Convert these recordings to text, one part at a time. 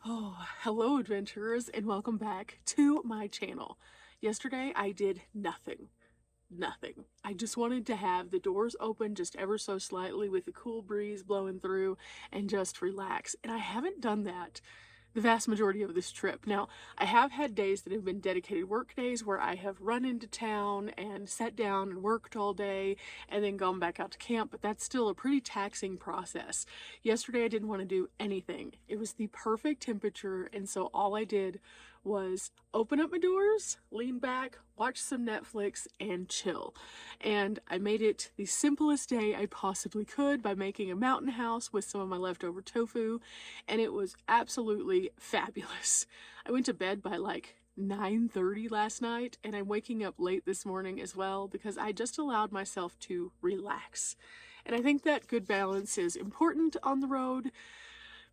Oh, hello adventurers and welcome back to my channel. Yesterday I did nothing. I just wanted to have the doors open just ever so slightly with a cool breeze blowing through and just relax. And I haven't done that the vast majority of this trip. Now, I have had days that have been dedicated work days where I have run into town and sat down and worked all day and then gone back out to camp, but that's still a pretty taxing process. Yesterday I didn't want to do anything. It was the perfect temperature, and so all I did was open up my doors, lean back, watch some Netflix, and chill. And I made it the simplest day I possibly could by making a mountain house with some of my leftover tofu, and it was absolutely fabulous. I went to bed by like 9:30 last night, and I'm waking up late this morning as well because I just allowed myself to relax. And I think that good balance is important on the road,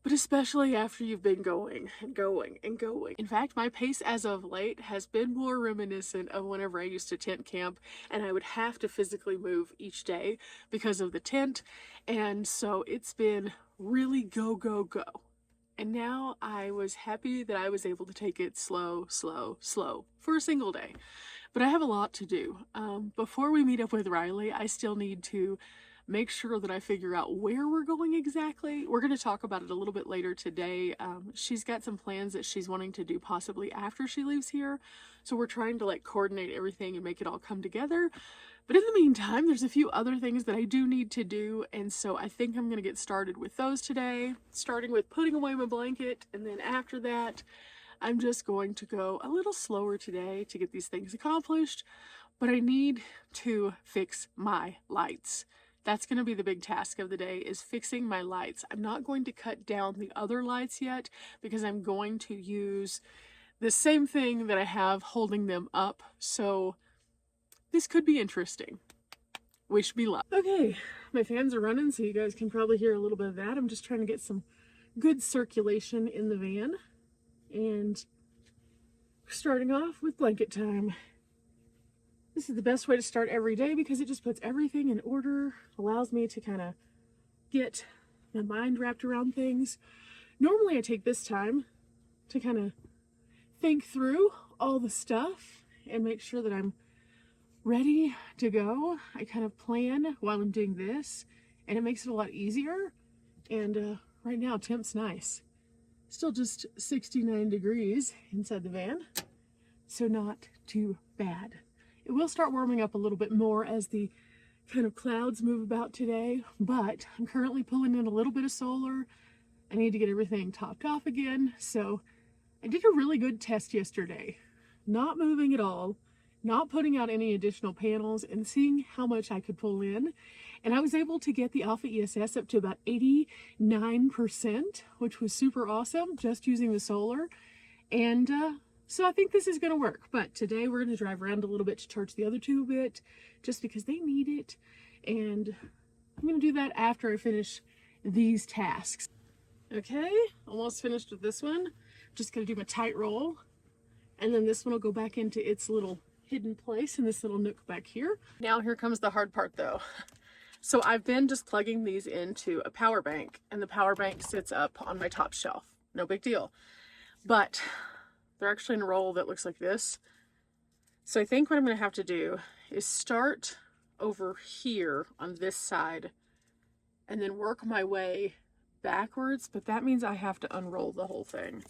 but especially after you've been going and going and going. In fact, my pace as of late has been more reminiscent of whenever I used to tent camp and I would have to physically move each day because of the tent. And so it's been really go, go, go. And now I was happy that I was able to take it slow for a single day. But I have a lot to do. Before we meet up with Riley, I still need to make sure that I figure out where we're going exactly. We're going to talk about it a little bit later today. She's got some plans that she's wanting to do possibly after she leaves here. So we're trying to like coordinate everything and make it all come together. But in the meantime, there's a few other things that I do need to do, and so I think I'm going to get started with those today, starting with putting away my blanket, and then after that, I'm just going to go a little slower today to get these things accomplished, but I need to fix my lights. That's going to be the big task of the day, is fixing my lights. I'm not going to cut down the other lights yet because I'm going to use the same thing that I have holding them up, so this could be interesting. Wish me luck. Okay, my fans are running, so you guys can probably hear a little bit of that. I'm just trying to get some good circulation in the van. And starting off with blanket time. This is the best way to start every day because it just puts everything in order, allows me to kind of get my mind wrapped around things. Normally I take this time to kind of think through all the stuff and make sure that I'm ready to go. I kind of plan while I'm doing this, and it makes it a lot easier. And right now, temp's nice. Still just 69 degrees inside the van, so not too bad. It will start warming up a little bit more as the kind of clouds move about today, but I'm currently pulling in a little bit of solar. I need to get everything topped off again, so I did a really good test yesterday. Not moving at all, not putting out any additional panels, and seeing how much I could pull in. And I was able to get the Alpha ESS up to about 89%, which was super awesome, just using the solar. And so I think this is going to work. But today we're going to drive around a little bit to charge the other two a bit, just because they need it. And I'm going to do that after I finish these tasks. Okay, almost finished with this one. Just going to do my tight roll. And then this one will go back into its little hidden place in this little nook back here. Now here comes the hard part though. So I've been just plugging these into a power bank, and the power bank sits up on my top shelf. No big deal. But they're actually in a roll that looks like this. So I think what I'm going to have to do is start over here on this side and then work my way backwards, but that means I have to unroll the whole thing.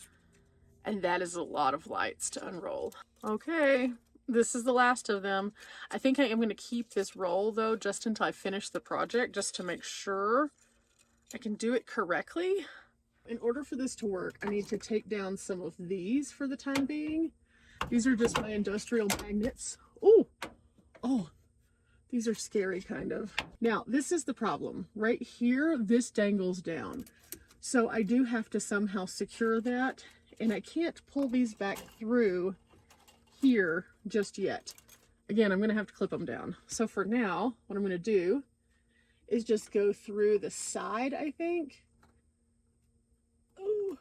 And that is a lot of lights to unroll. Okay, this is the last of them. I think I am going to keep this roll though, just until I finish the project, just to make sure I can do it correctly. In order for this to work, I need to take down some of these for the time being. These are just my industrial magnets. Oh, these are scary kind of. Now, this is the problem. Right here, this dangles down. So I do have to somehow secure that, and I can't pull these back through here just yet. Again, I'm going to have to clip them down. So for now, what I'm going to do is just go through the side, I think. Oh,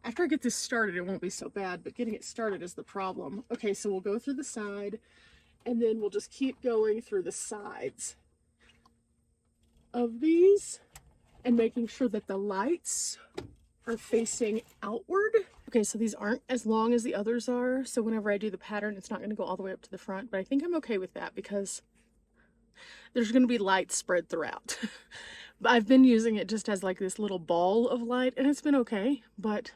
after I get this started, it won't be so bad, but getting it started is the problem. Okay, so we'll go through the side, and then we'll just keep going through the sides of these and making sure that the lights are facing outward. Okay, so these aren't as long as the others are, so whenever I do the pattern, it's not going to go all the way up to the front, but I think I'm okay with that because there's going to be light spread throughout. I've been using it just as like this little ball of light, and it's been okay, but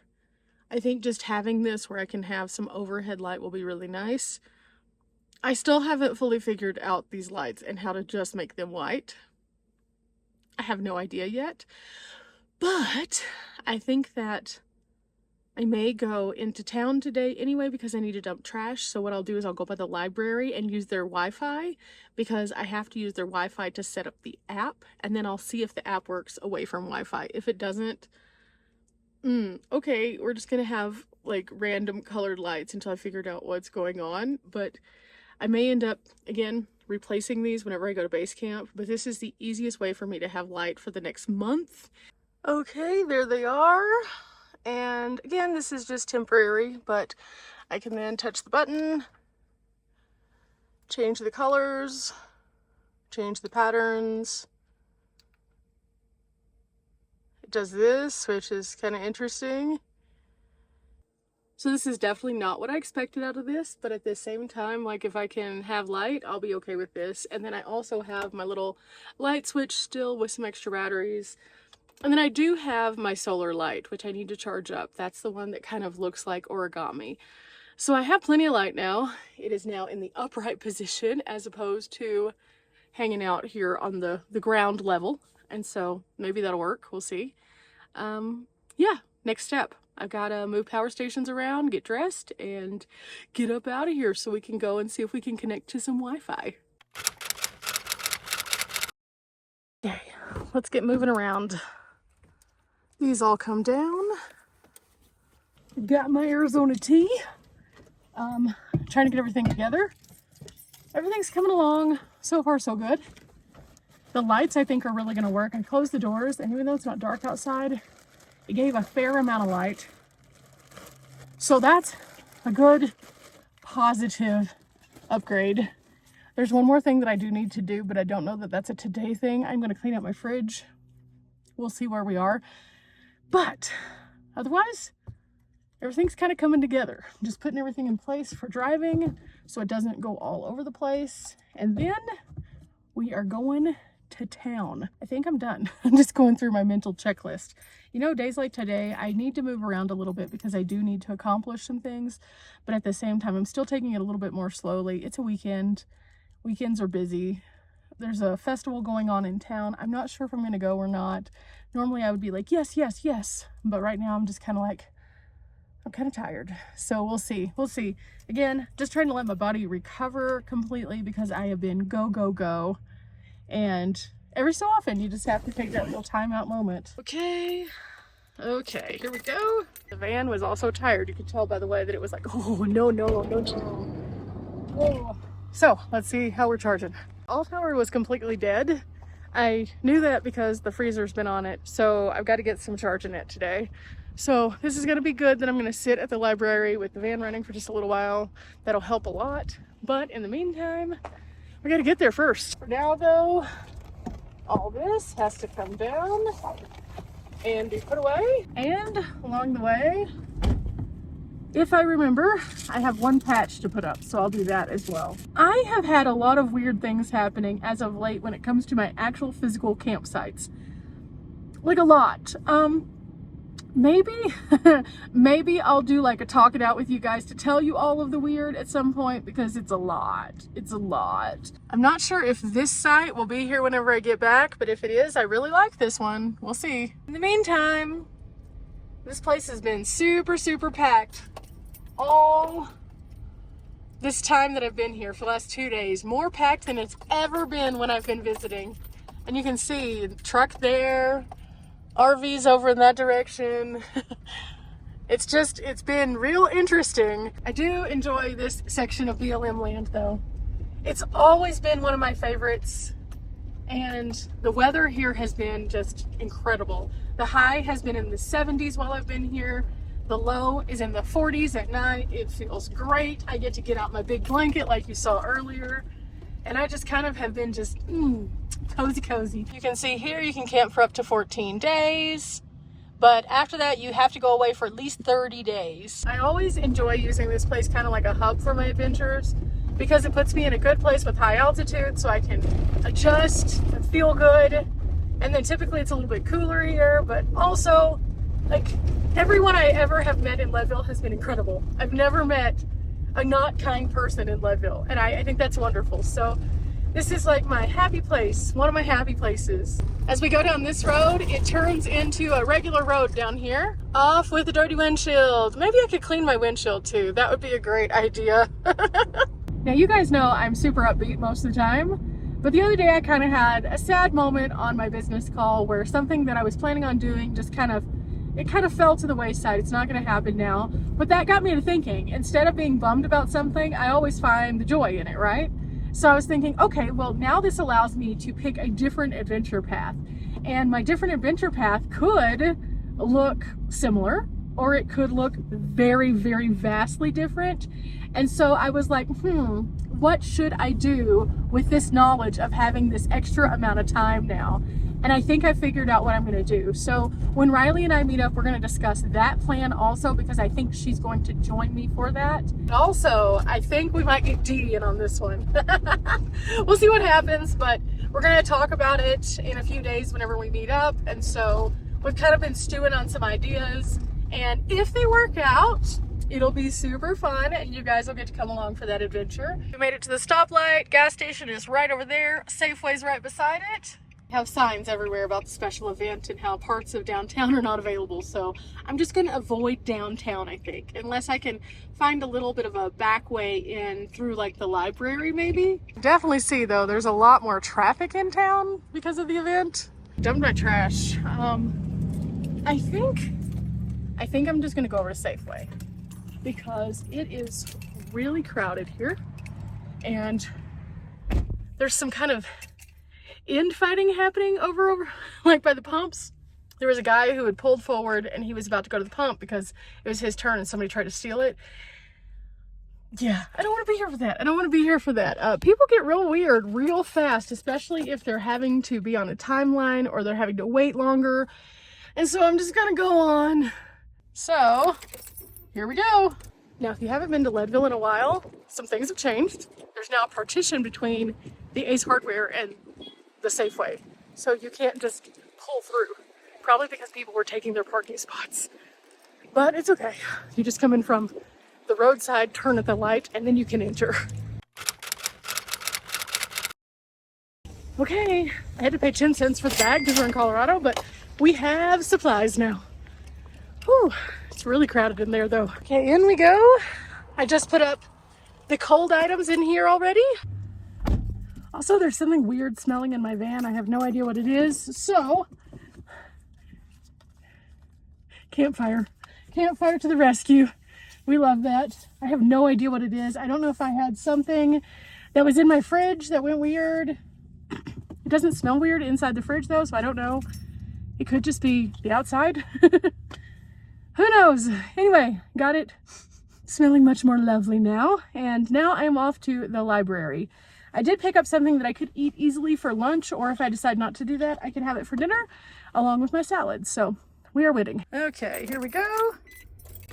I think just having this where I can have some overhead light will be really nice. I still haven't fully figured out these lights and how to just make them white. I have no idea yet, but I think that I may go into town today anyway because I need to dump trash. So what I'll do is I'll go by the library and use their Wi-Fi because I have to use their Wi-Fi to set up the app, and then I'll see if the app works away from Wi-Fi. If it doesn't, okay, we're just gonna have like random colored lights until I figured out what's going on. But I may end up, again, replacing these whenever I go to base camp, but this is the easiest way for me to have light for the next month. Okay, there they are. And again, this is just temporary, but I can then touch the button, change the colors, change the patterns. It does this, which is kind of interesting. So this is definitely not what I expected out of this, but at the same time, like if I can have light, I'll be okay with this. And then I also have my little light switch still with some extra batteries. And then I do have my solar light, which I need to charge up. That's the one that kind of looks like origami. So I have plenty of light now. It is now in the upright position as opposed to hanging out here on the ground level. And so maybe that'll work. We'll see. Yeah, next step. I've got to move power stations around, get dressed, and get up out of here so we can go and see if we can connect to some Wi-Fi. Okay, let's get moving around. These all come down. Got my Arizona tea. Trying to get everything together. Everything's coming along. So far, so good. The lights, I think, are really going to work. I closed the doors, and even though it's not dark outside, it gave a fair amount of light. So that's a good, positive upgrade. There's one more thing that I do need to do, but I don't know that that's a today thing. I'm going to clean out my fridge. We'll see where we are. But otherwise, everything's kind of coming together. I'm just putting everything in place for driving so it doesn't go all over the place. And then we are going to town. I think I'm done. I'm just going through my mental checklist. You know, days like today, I need to move around a little bit because I do need to accomplish some things. But at the same time, I'm still taking it a little bit more slowly. It's a weekend. Weekends are busy. There's a festival going on in town. I'm not sure if I'm going to go or not. Normally I would be like, yes, yes, yes. But right now I'm just kind of like, I'm kind of tired. So we'll see. We'll see. Again, just trying to let my body recover completely because I have been go, go, go. And every so often you just have to take that little timeout moment. Okay, here we go. The van was also tired. You could tell by the way that it was like, oh, no, no, no, no. Oh. So let's see how we're charging. All power was completely dead. I knew that because the freezer's been on it, so I've got to get some charge in it today. So this is going to be good. Then I'm going to sit at the library with the van running for just a little while. That'll help a lot. But in the meantime, we got to get there first. For now, though, all this has to come down and be put away. And along the way, if I remember, I have one patch to put up, so I'll do that as well. I have had a lot of weird things happening as of late when it comes to my actual physical campsites. Like a lot. Maybe I'll do like a talk it out with you guys to tell you all of the weird at some point because it's a lot. It's a lot. I'm not sure if this site will be here whenever I get back, but if it is, I really like this one. We'll see. In the meantime, this place has been super, super packed all this time that I've been here for the last 2 days. More packed than it's ever been when I've been visiting. And you can see the truck there, RVs over in that direction. It's been real interesting. I do enjoy this section of BLM land though. It's always been one of my favorites. And the weather here has been just incredible. The high has been in the 70s while I've been here. The low is in the 40s at night. It feels great. I get to get out my big blanket like you saw earlier. And I just kind of have been just cozy, cozy. You can see here you can camp for up to 14 days. But after that, you have to go away for at least 30 days. I always enjoy using this place kind of like a hub for my adventures because it puts me in a good place with high altitude so I can adjust and feel good. And then typically it's a little bit cooler here, but also, like, everyone I ever have met in Leadville has been incredible. I've never met a not kind person in Leadville, and I think that's wonderful. So this is like my happy place, one of my happy places. As we go down this road, it turns into a regular road down here. Off with the dirty windshield. Maybe I could clean my windshield too. That would be a great idea. Now you guys know I'm super upbeat most of the time, but the other day I kind of had a sad moment on my business call where something that I was planning on doing just kind of fell to the wayside. It's not going to happen now. But that got me to thinking, instead of being bummed about something, I always find the joy in it, right? So I was thinking, okay, well, now this allows me to pick a different adventure path. And my different adventure path could look similar, or it could look very, very vastly different. And so I was like, what should I do with this knowledge of having this extra amount of time now? And I think I figured out what I'm going to do. So when Riley and I meet up, we're going to discuss that plan also, because I think she's going to join me for that. Also, I think we might get Dee in on this one. We'll see what happens, but we're going to talk about it in a few days whenever we meet up. And so we've kind of been stewing on some ideas. And if they work out, it'll be super fun, and you guys will get to come along for that adventure. We made it to the stoplight. Gas station is right over there. Safeway's right beside it. Have signs everywhere about the special event and how parts of downtown are not available. So I'm just going to avoid downtown, I think, unless I can find a little bit of a back way in through like the library maybe. Definitely see though, there's a lot more traffic in town because of the event. Dumped my trash. I think I'm just going to go over to Safeway because it is really crowded here and there's some kind of infighting happening over like by the pumps. There was a guy who had pulled forward and he was about to go to the pump because it was his turn and somebody tried to steal it. Yeah, I don't want to be here for that. I don't want to be here for that. People get real weird real fast, especially if they're having to be on a timeline or they're having to wait longer. And so I'm just gonna go on. So here we go. Now, if you haven't been to Leadville in a while, some things have changed. There's now a partition between the Ace Hardware and the Safeway. So you can't just pull through. Probably because people were taking their parking spots. But it's okay. You just come in from the roadside, turn at the light, and then you can enter. Okay, I had to pay 10 cents for the bag because we're in Colorado, but we have supplies now. Whew, it's really crowded in there though. Okay, in we go. I just put up the cold items in here already. Also, there's something weird smelling in my van. I have no idea what it is. So, campfire. Campfire to the rescue. We love that. I have no idea what it is. I don't know if I had something that was in my fridge that went weird. It doesn't smell weird inside the fridge though, so I don't know. It could just be the outside. Who knows? Anyway, got it smelling much more lovely now. And now I'm off to the library. I did pick up something that I could eat easily for lunch, or if I decide not to do that, I can have it for dinner along with my salad. So we are waiting. Okay, here we go.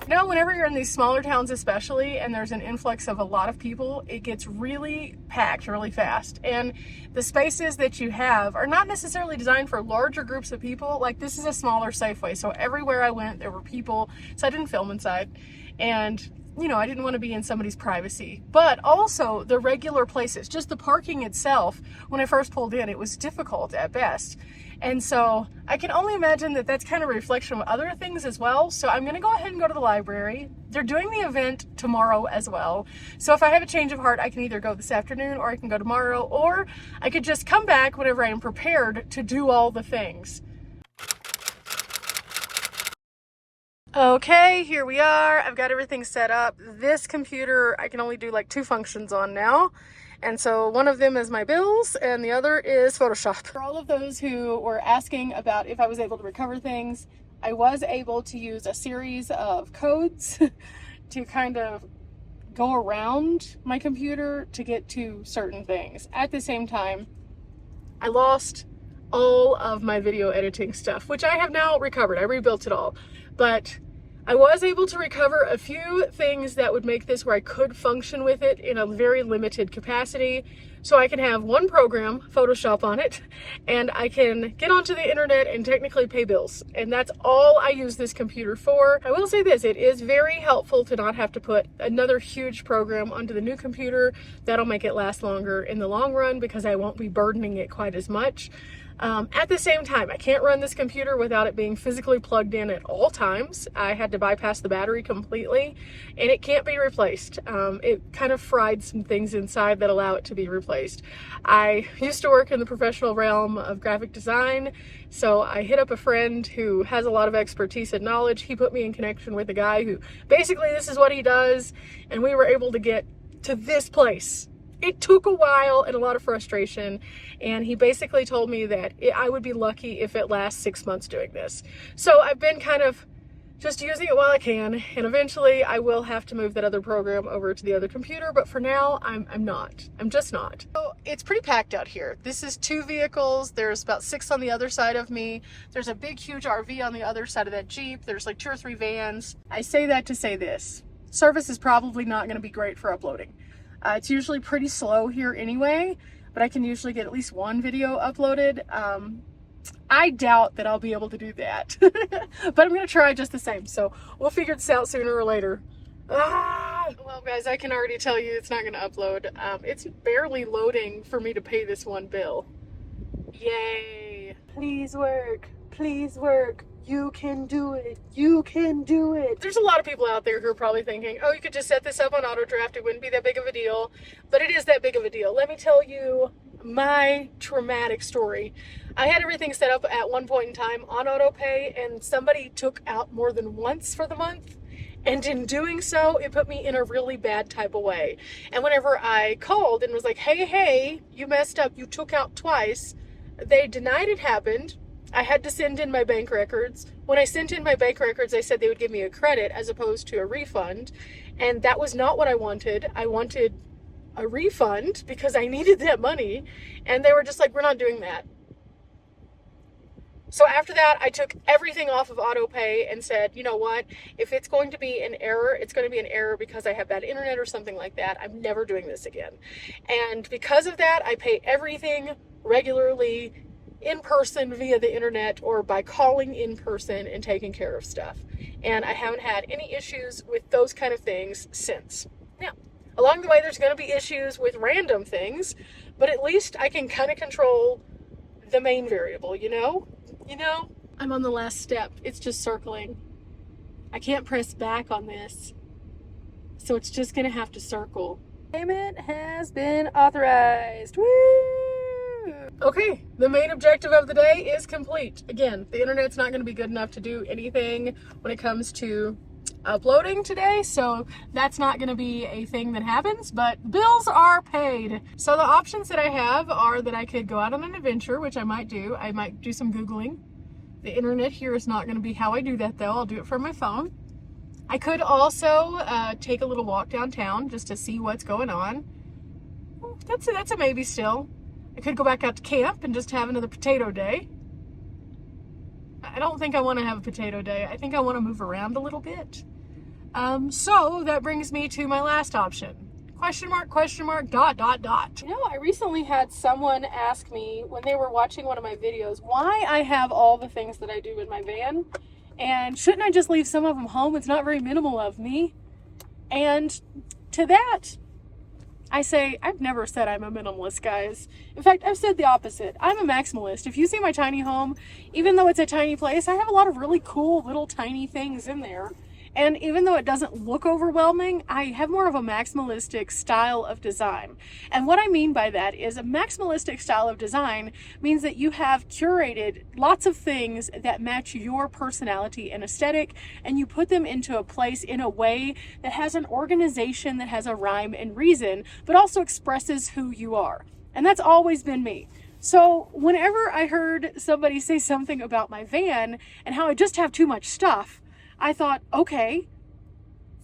You know, whenever you're in these smaller towns especially, and there's an influx of a lot of people, it gets really packed really fast. And the spaces that you have are not necessarily designed for larger groups of people. Like, this is a smaller Safeway, so everywhere I went, there were people, so I didn't film inside. And you know, I didn't want to be in somebody's privacy. But also the regular places, just the parking itself, when I first pulled in, it was difficult at best. And so I can only imagine that that's kind of a reflection of other things as well. So I'm going to go ahead and go to the library. They're doing the event tomorrow as well. So if I have a change of heart, I can either go this afternoon or I can go tomorrow, or I could just come back whenever I am prepared to do all the things. Okay, here we are. I've got everything set up. This computer, I can only do like 2 functions on now. And so one of them is my bills and the other is Photoshop. For all of those who were asking about if I was able to recover things, I was able to use a series of codes to kind of go around my computer to get to certain things. At the same time, I lost all of my video editing stuff, which I have now recovered. I rebuilt it all. But I was able to recover a few things that would make this where I could function with it in a very limited capacity. So I can have one program, Photoshop, on it, and I can get onto the internet and technically pay bills. And that's all I use this computer for. I will say this, it is very helpful to not have to put another huge program onto the new computer. That'll make it last longer in the long run because I won't be burdening it quite as much. At the same time, I can't run this computer without it being physically plugged in at all times. I had to bypass the battery completely, and it can't be replaced. It kind of fried some things inside that allow it to be replaced. I used to work in the professional realm of graphic design, so I hit up a friend who has a lot of expertise and knowledge. He put me in connection with a guy who basically this is what he does, and we were able to get to this place. It took a while and a lot of frustration, and he basically told me that I would be lucky if it lasts 6 months doing this. So I've been kind of just using it while I can, and eventually I will have to move that other program over to the other computer, but for now I'm not. I'm just not. So it's pretty packed out here. This is 2 vehicles. There's about 6 on the other side of me. There's a big huge RV on the other side of that Jeep. There's like 2 or 3 vans. I say that to say this. Service is probably not going to be great for uploading. It's usually pretty slow here anyway, but I can usually get at least 1 video uploaded. I doubt that I'll be able to do that, but I'm going to try just the same. So we'll figure this out sooner or later. Well, guys, I can already tell you it's not going to upload. It's barely loading for me to pay this 1 bill. Yay. Please work. Please work. You can do it. You can do it. There's a lot of people out there who are probably thinking, oh, you could just set this up on auto draft. It wouldn't be that big of a deal. But it is that big of a deal. Let me tell you my traumatic story. I had everything set up at one point in time on auto pay, and somebody took out more than once for the month. And in doing so, it put me in a really bad type of way. And whenever I called and was like, hey, you messed up. You took out twice. They denied it happened. I had to send in my bank records. When I sent in my bank records, they said they would give me a credit as opposed to a refund. And that was not what I wanted. I wanted a refund because I needed that money. And they were just like, we're not doing that. So after that, I took everything off of auto pay and said, you know what? If it's going to be an error, it's going to be an error because I have bad internet or something like that. I'm never doing this again. And because of that, I pay everything regularly in person via the internet or by calling in person and taking care of stuff. And I haven't had any issues with those kind of things since. Now, along the way, there's going to be issues with random things, but at least I can kind of control the main variable, you know? I'm on the last step. It's just circling. I can't press back on this, so it's just going to have to circle. Payment has been authorized. Woo! Okay, the main objective of the day is complete. Again, the internet's not going to be good enough to do anything when it comes to uploading today, so that's not going to be a thing that happens, but bills are paid. So the options that I have are that I could go out on an adventure, which I might do. I might do some Googling. The internet here is not going to be how I do that, though. I'll do it from my phone. I could also take a little walk downtown just to see what's going on. That's a maybe still. I could go back out to camp and just have another potato day. I don't think I want to have a potato day. I think I want to move around a little bit. So that brings me to my last option. Question mark, dot. You know, I recently had someone ask me when they were watching one of my videos why I have all the things that I do in my van. And shouldn't I just leave some of them home? It's not very minimal of me. And to that, I say, I've never said I'm a minimalist, guys. In fact, I've said the opposite. I'm a maximalist. If you see my tiny home, even though it's a tiny place, I have a lot of really cool little tiny things in there. And even though it doesn't look overwhelming, I have more of a maximalistic style of design. And what I mean by that is a maximalistic style of design means that you have curated lots of things that match your personality and aesthetic, and you put them into a place in a way that has an organization, that has a rhyme and reason, but also expresses who you are. And that's always been me. So whenever I heard somebody say something about my van and how I just have too much stuff, I thought, okay,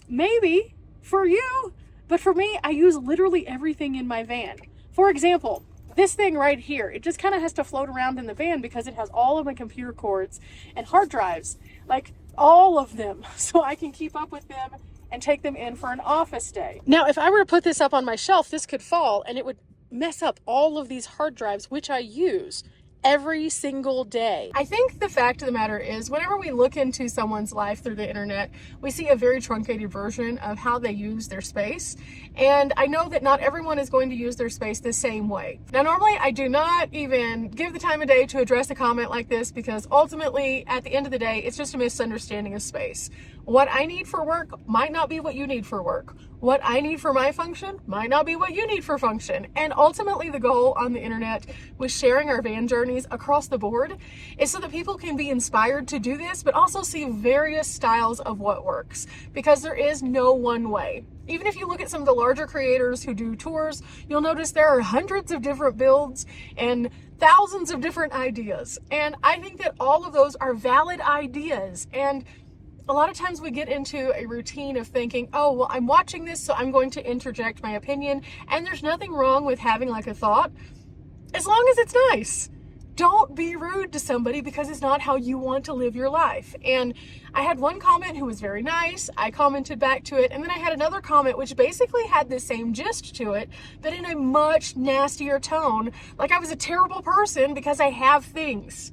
maybe for you, but for me, I use literally everything in my van. For example, this thing right here, it just kind of has to float around in the van because it has all of my computer cords and hard drives, like all of them, so I can keep up with them and take them in for an office day. Now, if I were to put this up on my shelf, this could fall and it would mess up all of these hard drives, which I use every single day. I think the fact of the matter is, whenever we look into someone's life through the internet, we see a very truncated version of how they use their space. And I know that not everyone is going to use their space the same way. Now, normally I do not even give the time of day to address a comment like this, because ultimately, at the end of the day, it's just a misunderstanding of space. What I need for work might not be what you need for work. What I need for my function might not be what you need for function. And ultimately, the goal on the internet with sharing our van journeys across the board is so that people can be inspired to do this, but also see various styles of what works, because there is no one way. Even if you look at some of the larger creators who do tours, you'll notice there are hundreds of different builds and thousands of different ideas. And I think that all of those are valid ideas. And a lot of times we get into a routine of thinking, oh, well, I'm watching this, so I'm going to interject my opinion. And there's nothing wrong with having like a thought, as long as it's nice. Don't be rude to somebody because it's not how you want to live your life. And I had one comment who was very nice. I commented back to it. And then I had another comment which basically had the same gist to it, but in a much nastier tone. Like I was a terrible person because I have things.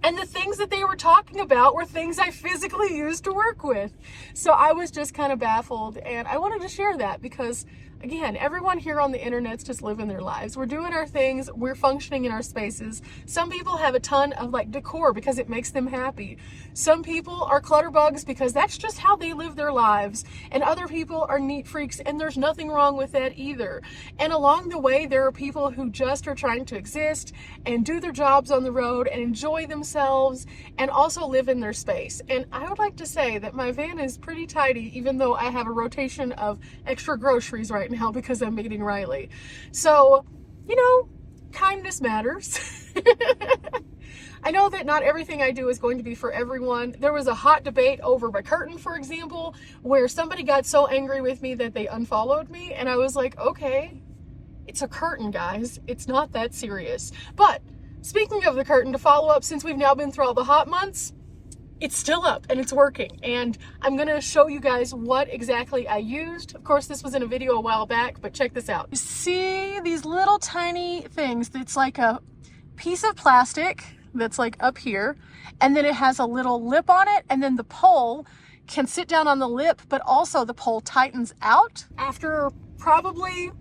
And the things that they were talking about were things I physically used to work with. So I was just kind of baffled, and I wanted to share that because, again, everyone here on the internet's just living their lives. We're doing our things. We're functioning in our spaces. Some people have a ton of like decor because it makes them happy. Some people are clutter bugs because that's just how they live their lives. And other people are neat freaks, and there's nothing wrong with that either. And along the way, there are people who just are trying to exist and do their jobs on the road and enjoy themselves and also live in their space. And I would like to say that my van is pretty tidy, even though I have a rotation of extra groceries right now because I'm meeting Riley. So, you know, kindness matters. I know that not everything I do is going to be for everyone. There was a hot debate over my curtain, for example, where somebody got so angry with me that they unfollowed me. And I was like, okay, it's a curtain, guys. It's not that serious. But speaking of the curtain, to follow up, since we've now been through all the hot months, it's still up and it's working. And I'm gonna show you guys what exactly I used. Of course, this was in a video a while back, but check this out. You see these little tiny things that's like a piece of plastic that's like up here, and then it has a little lip on it, and then the pole can sit down on the lip, but also the pole tightens out. After probably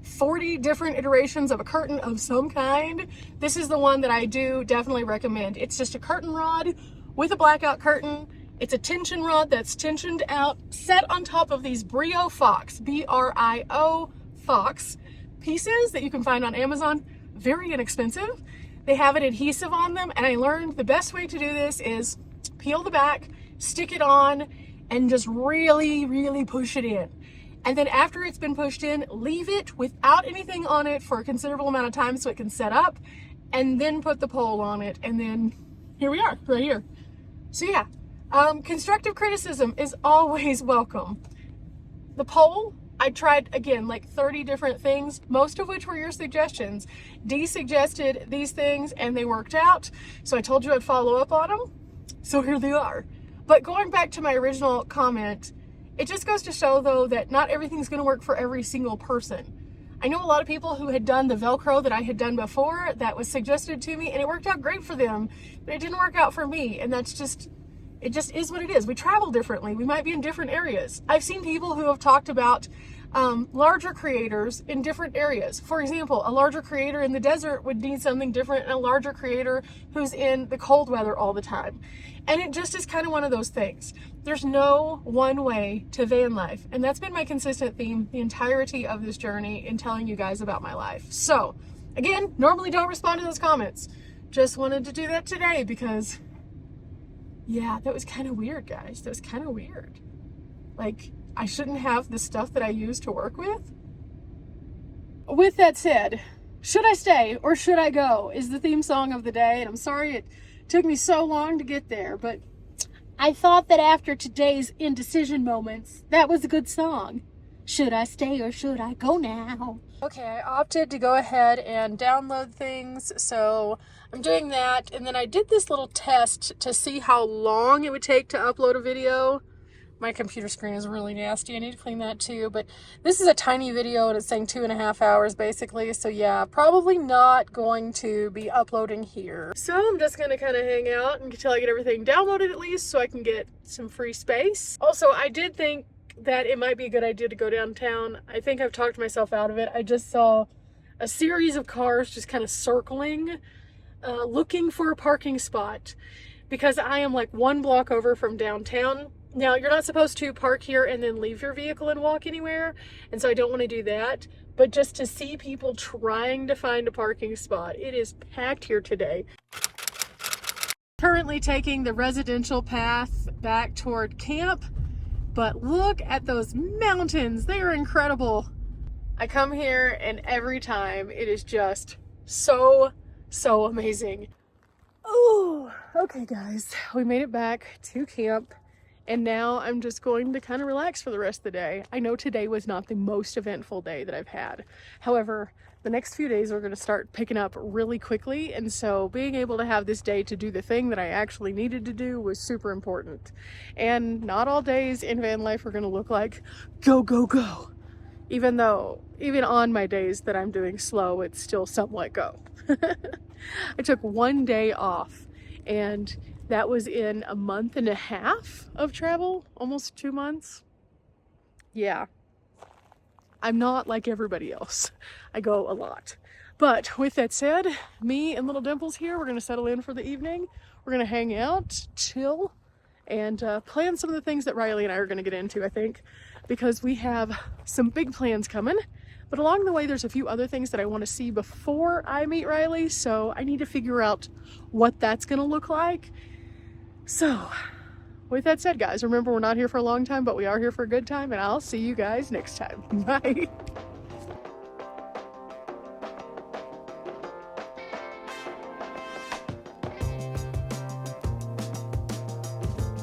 40 different iterations of a curtain of some kind, this is the one that I do definitely recommend. It's just a curtain rod with a blackout curtain. It's a tension rod that's tensioned out, set on top of these Brio Fox, B-R-I-O Fox pieces that you can find on Amazon. Very inexpensive. They have an adhesive on them, and I learned the best way to do this is peel the back, stick it on, and just really, really push it in. And then after it's been pushed in, leave it without anything on it for a considerable amount of time so it can set up, and then put the pole on it, and then here we are, right here. So yeah, constructive criticism is always welcome. The pole, I tried, again, like 30 different things, most of which were your suggestions. Dee suggested these things and they worked out, so I told you I'd follow up on them, so here they are. But going back to my original comment, it just goes to show, though, that not everything's going to work for every single person. I know a lot of people who had done the Velcro that I had done before that was suggested to me, and it worked out great for them, but it didn't work out for me, and that's just, it just is what it is. We travel differently. We might be in different areas. I've seen people who have talked about larger creators in different areas. For example, a larger creator in the desert would need something different than a larger creator who's in the cold weather all the time. And it just is kind of one of those things. There's no one way to van life. And that's been my consistent theme the entirety of this journey in telling you guys about my life. So, again, normally don't respond to those comments. Just wanted to do that today because, yeah, that was kind of weird, guys. That was kind of weird. Like, I shouldn't have the stuff that I use to work with. With that said, should I stay or should I go is the theme song of the day. And I'm sorry it took me so long to get there, but I thought that after today's indecision moments, that was a good song. Should I stay or should I go now? Okay, I opted to go ahead and download things, so I'm doing that. And then I did this little test to see how long it would take to upload a video. My computer screen is really nasty. I need to clean that too. But this is a tiny video and it's saying 2.5 hours basically. So yeah, probably not going to be uploading here. So I'm just going to kind of hang out until I get everything downloaded at least so I can get some free space. Also, I did think that it might be a good idea to go downtown. I think I've talked myself out of it. I just saw a series of cars just kind of circling, looking for a parking spot because I am like 1 block over from downtown. Now, you're not supposed to park here and then leave your vehicle and walk anywhere, and so I don't want to do that. But just to see people trying to find a parking spot, it is packed here today. Currently taking the residential path back toward camp. But look at those mountains. They are incredible. I come here and every time it is just so amazing. Oh, okay guys. We made it back to camp and now I'm just going to kind of relax for the rest of the day. I know today was not the most eventful day that I've had. However, the next few days are going to start picking up really quickly, and so being able to have this day to do the thing that I actually needed to do was super important. And not all days in van life are going to look like go, go, go. Even on my days that I'm doing slow, it's still somewhat go. I took 1 day off, and that was in a 1.5 months of travel, almost 2 months. Yeah. I'm not like everybody else. I go a lot. But with that said, me and little Dimples here, we're going to settle in for the evening. We're going to hang out, chill, and plan some of the things that Riley and I are going to get into, I think, because we have some big plans coming. But along the way, there's a few other things that I want to see before I meet Riley, so I need to figure out what that's going to look like. So, with that said, guys, remember we're not here for a long time, but we are here for a good time, and I'll see you guys next time. Bye.